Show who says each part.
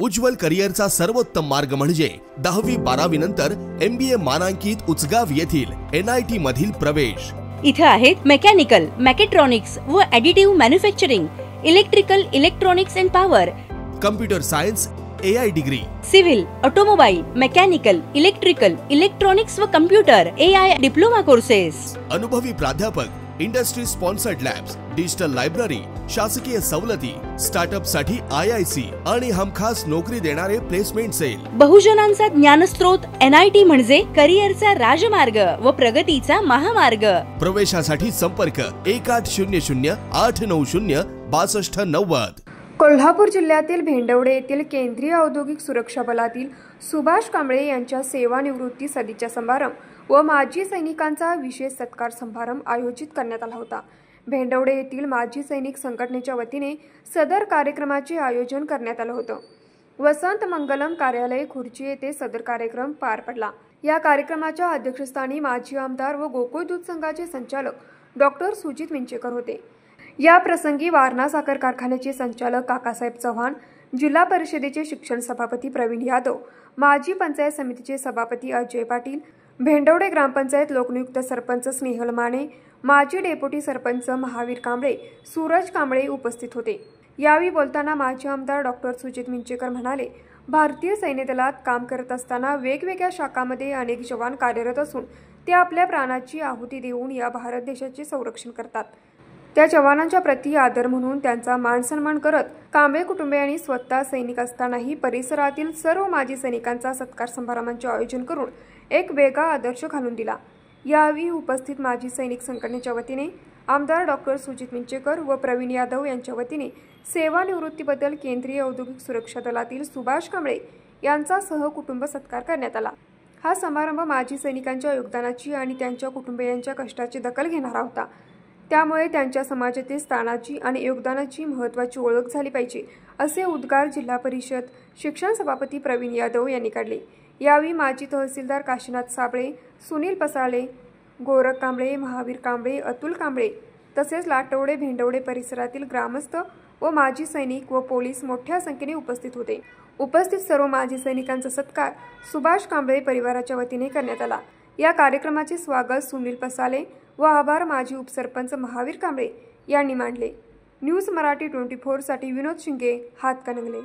Speaker 1: उज्ज्वल करिअरचा सर्वोत्तम मार्ग म्हणजे 10वी-12वी नंतर MBA मानांकित उचगाव येथील NIT मधील प्रवेश।
Speaker 2: इथे आहेत मेकॅनिकल, मेकॅट्रॉनिक्स व additive manufacturing, electrical, electronics and power,
Speaker 1: computer science, AI degree,
Speaker 2: civil, automobile, mechanical, electrical, electronics व कम्प्युटर AI डिप्लोमा कोर्सेस,
Speaker 1: अनुभवी प्राध्यापक, industry sponsored labs, digital library, शासकीय सवलती, स्टार्टअप साठी IIC आणि हमखास नोकरी देणारे प्लेसमेंट सेल।
Speaker 2: बहुजनांचा ज्ञानस्रोत NIT म्हणजे करिअरचा राजमार्ग व प्रगतीचा महामार्ग।
Speaker 1: प्रवेशासाठी संपर्क 1800-890-6290।
Speaker 3: कोल्हापूर जिल्ह्यातील भेंडवडे येथील केंद्रीय औद्योगिक सुरक्षा बलातील सुभाष कांबळे यांच्या सेवानिवृत्ती सदिच्छा समारंभ व माजी सैनिकांचा विशेष सत्कार समारंभ आयोजित करण्यात आला होता। भेंडवडे येथील माजी सैनिक संघटनेच्या वतीने सदर कार्यक्रमाचे आयोजन करण्यात आलं होतं। वसंत मंगलम कार्यालय खुर्ची येथे सदर कार्यक्रम पार पडला। या कार्यक्रमाच्या अध्यक्षस्थानी माजी आमदार व गोकुळ दूध संघाचे संचालक डॉक्टर सुजित मिंचेकर होते। या प्रसंगी वारणा साखर कारखान्याचे संचालक काकासाहेब चव्हाण, जिल्हा परिषदेचे शिक्षण सभापती प्रवीण यादव, माजी पंचायत समितीचे सभापती अजय पाटील, भेंडवडे ग्रामपंचायत लोकनियुक्त सरपंच स्नेहल माने, माजी डेप्युटी सरपंच महावीर कांबळे, सूरज कांबळे उपस्थित होते। यावेळी बोलताना माजी आमदार डॉक्टर सुजित मिंचेकर म्हणाले, भारतीय सैन्य दलात काम करत असताना वेगवेगळ्या शाखांमध्ये अनेक जवान कार्यरत असून ते आपल्या प्राणाची आहुती देऊन या भारत देशाचे संरक्षण करतात। त्या जवानांच्या प्रति आदर म्हणून त्यांचा मानसन्मान करत कांबळे कुटुंबियांनी स्वतः सैनिक असतानाही परिसरातील सर्व माजी सैनिकांचा सत्कार समारंभाचे आयोजन करून एक वेगळा आदर्श घालून दिला। यावेळी उपस्थित माजी सैनिक संघटनेच्या वतीने आमदार डॉक्टर सुजित मिंचेकर व प्रवीण यादव यांच्या वतीने सेवानिवृत्तीबद्दल केंद्रीय औद्योगिक सुरक्षा दलातील सुभाष कांबळे यांचा सहकुटुंब सत्कार करण्यात आला। हा समारंभ माजी सैनिकांच्या योगदानाची आणि त्यांच्या कुटुंबियांच्या कष्टाची दखल घेणारा होता। त्यामुळे त्यांच्या समाजातील स्थानाची आणि योगदानाची महत्त्वाची ओळख झाली पाहिजे, असे उद्गार जिल्हा परिषद शिक्षण सभापती प्रवीण यादव यांनी काढले। यावेळी माजी तहसीलदार काशीनाथ साबळे, सुनील पसाळे, गोरख कांबळे, महावीर कांबळे, अतुल कांबळे तसेच लाटवडे भेंडवडे परिसरातील ग्रामस्थ व माजी सैनिक व पोलीस मोठ्या संख्येने उपस्थित होते। उपस्थित सर्व माजी सैनिकांचा सत्कार सुभाष कांबळे परिवाराच्या वतीने करण्यात आला। या कार्यक्रमाचे स्वागत सुनील पसाळे व आभार माजी उपसरपंच महावीर कांबळे यांनी मानले। न्यूज मराठी 24 साठी विनोद शिंगे, हातकणंगले।